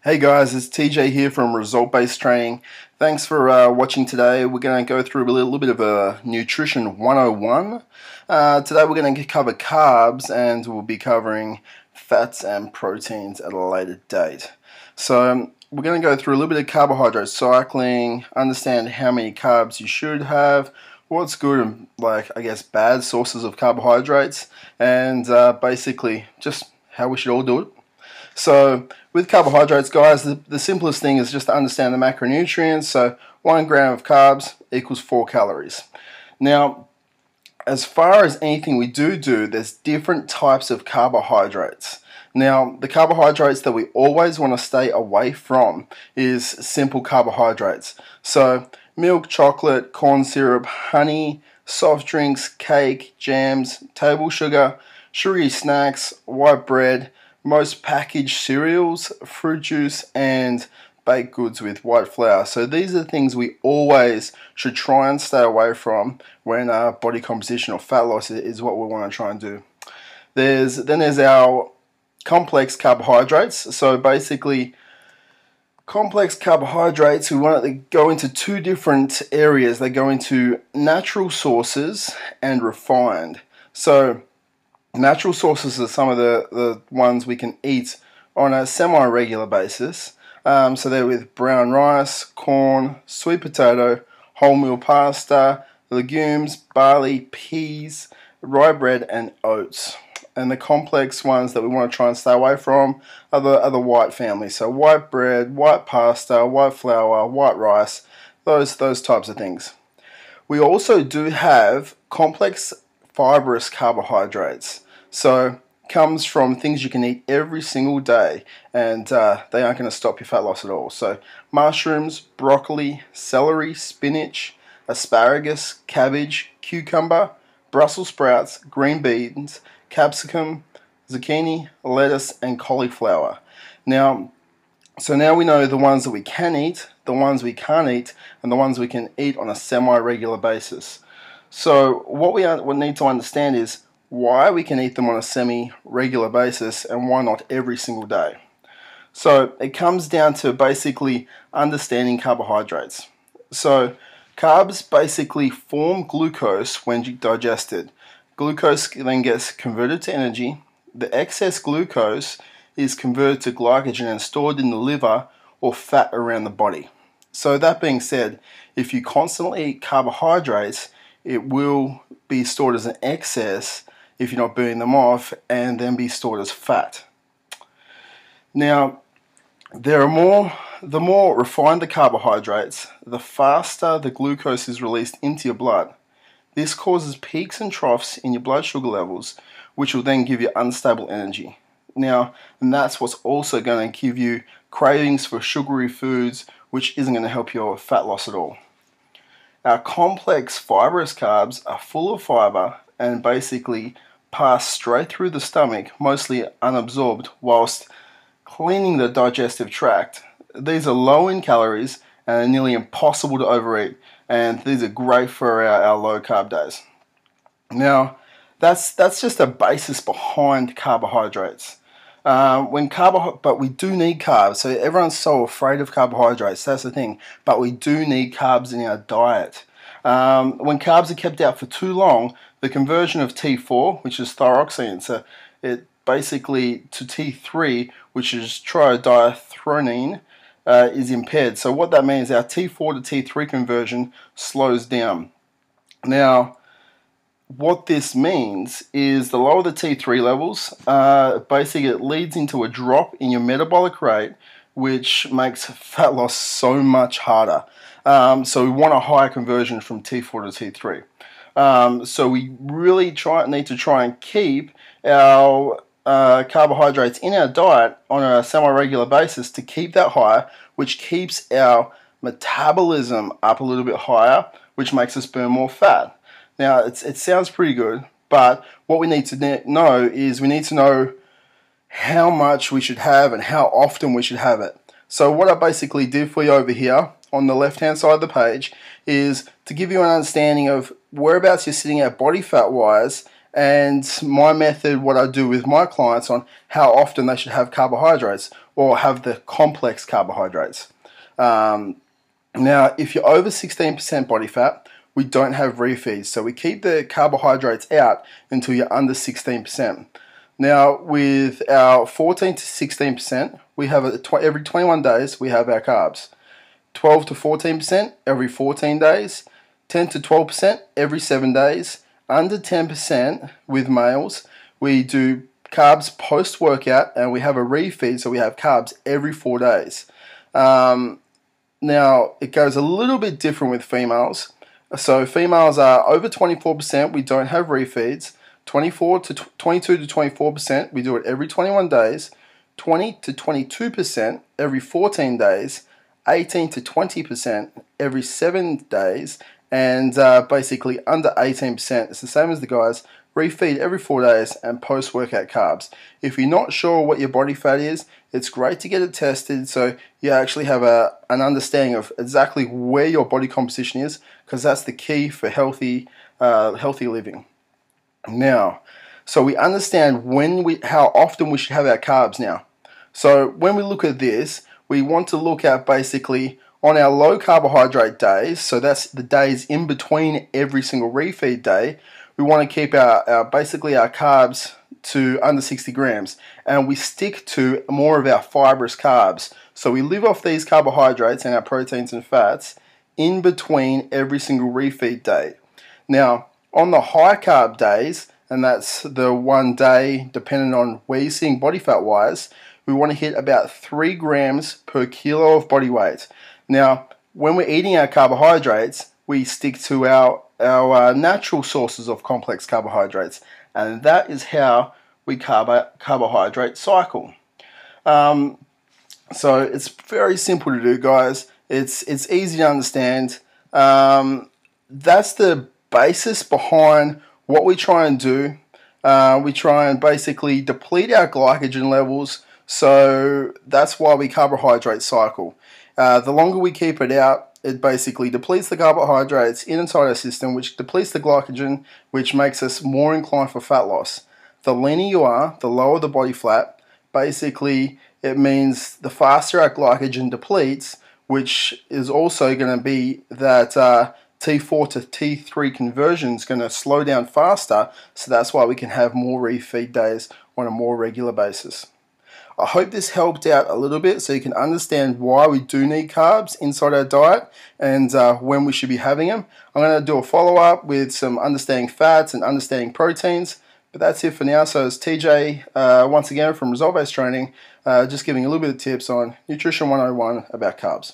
Hey guys, it's TJ here from Result Based Training. Thanks for watching today. We're going to go through a little bit of a Nutrition 101. Today we're going to cover carbs and we'll be covering fats and proteins at a later date. So we're going to go through a little bit of carbohydrate cycling, understand how many carbs you should have, what's good and bad sources of carbohydrates, and basically just how we should all do it. So with carbohydrates, guys, the simplest thing is just to understand the macronutrients. So 1 gram of carbs equals 4 calories. Now, as far as anything we do, there's different types of carbohydrates. Now, the carbohydrates that we always want to stay away from is simple carbohydrates. So milk, chocolate, corn syrup, honey, soft drinks, cake, jams, table sugar, sugary snacks, white bread, most packaged cereals, fruit juice, and baked goods with white flour. So these are the things we always should try and stay away from when body composition or fat loss is what we want to try and do. Then there's our complex carbohydrates. So basically, complex carbohydrates, we want to go into two different areas. They go into natural sources and refined. So natural sources are some of the ones we can eat on a semi-regular basis. So they're with brown rice, corn, sweet potato, wholemeal pasta, legumes, barley, peas, rye bread, and oats. And the complex ones that we want to try and stay away from are the white family. So white bread, white pasta, white flour, white rice, those types of things. We also do have complex fibrous carbohydrates. So comes from things you can eat every single day, and they aren't going to stop your fat loss at all. So mushrooms, broccoli, celery, spinach, asparagus, cabbage, cucumber, Brussels sprouts, green beans, capsicum, zucchini, lettuce, and cauliflower. Now we know the ones that we can eat, the ones we can't eat, and the ones we can eat on a semi-regular basis. So what we need to understand is why we can eat them on a semi-regular basis and why not every single day. So it comes down to basically understanding carbohydrates. So carbs basically form glucose when digested. Glucose then gets converted to energy. The excess glucose is converted to glycogen and stored in the liver or fat around the body. So that being said, if you constantly eat carbohydrates, it will be stored as an excess if you're not burning them off, and then be stored as fat. Now, the more refined the carbohydrates, the faster the glucose is released into your blood. This causes peaks and troughs in your blood sugar levels, which will then give you unstable energy. Now, and that's what's also going to give you cravings for sugary foods, which isn't going to help your fat loss at all. Our complex fibrous carbs are full of fiber and basically pass straight through the stomach, mostly unabsorbed, whilst cleaning the digestive tract. These are low in calories and are nearly impossible to overeat, and these are great for our low carb days. Now, that's just a basis behind carbohydrates. But we do need carbs. So everyone's so afraid of carbohydrates. That's the thing. But we do need carbs in our diet. When carbs are kept out for too long, the conversion of T4, which is thyroxine, so it basically to T3, which is triiodithronine, is impaired. So what that means, our T4 to T3 conversion slows down. Now, what this means is the lower the T3 levels, basically it leads into a drop in your metabolic rate, which makes fat loss so much harder. So we want a higher conversion from T4 to T3. So we really need to try and keep our carbohydrates in our diet on a semi-regular basis to keep that higher, which keeps our metabolism up a little bit higher, which makes us burn more fat. Now, it sounds pretty good, but what we need to know is we need to know how much we should have and how often we should have it. So what I basically did for you over here on the left-hand side of the page is to give you an understanding of whereabouts you're sitting at body fat-wise, and my method, what I do with my clients on how often they should have carbohydrates. or have the complex carbohydrates. Now, if you're over 16% body fat, we don't have refeeds, so we keep the carbohydrates out until you're under 16%. Now, with our 14 to 16%, we have every 21 days we have our carbs. 12 to 14% every 14 days, 10 to 12% every 7 days. Under 10% with males, we do carbs post-workout, and we have a refeed, so we have carbs every 4 days. Now, it goes a little bit different with females. So females are over 24%, we don't have refeeds. 22 to 24%, we do it every 21 days. 20 to 22% every 14 days. 18 to 20% every 7 days. And basically under 18%, it's the same as the guys. Refeed every 4 days and post-workout carbs. If you're not sure what your body fat is, it's great to get it tested so you actually have an understanding of exactly where your body composition is, because that's the key for healthy living. Now, so we understand how often we should have our carbs now. So when we look at this, we want to look at basically on our low carbohydrate days, so that's the days in between every single refeed day, we want to keep basically our carbs to under 60 grams, and we stick to more of our fibrous carbs. So we live off these carbohydrates and our proteins and fats in between every single refeed day. Now, on the high carb days, and that's the one day depending on where you're seeing body fat wise, we want to hit about 3 grams per kilo of body weight. Now, when we're eating our carbohydrates, we stick to our natural sources of complex carbohydrates, and that is how we carbohydrate cycle. So it's very simple to do, guys. It's easy to understand. That's the basis behind what we try and do. We try and basically deplete our glycogen levels, so that's why we carbohydrate cycle. The longer we keep it out, it basically depletes the carbohydrates inside our system, which depletes the glycogen, which makes us more inclined for fat loss. The leaner you are, the lower the body fat. Basically, it means the faster our glycogen depletes, which is also going to be that T4 to T3 conversion is going to slow down faster, so that's why we can have more refeed days on a more regular basis. I hope this helped out a little bit so you can understand why we do need carbs inside our diet and when we should be having them. I'm going to do a follow-up with some understanding fats and understanding proteins, but that's it for now. So it's TJ once again from Result Based Training, just giving a little bit of tips on Nutrition 101 about carbs.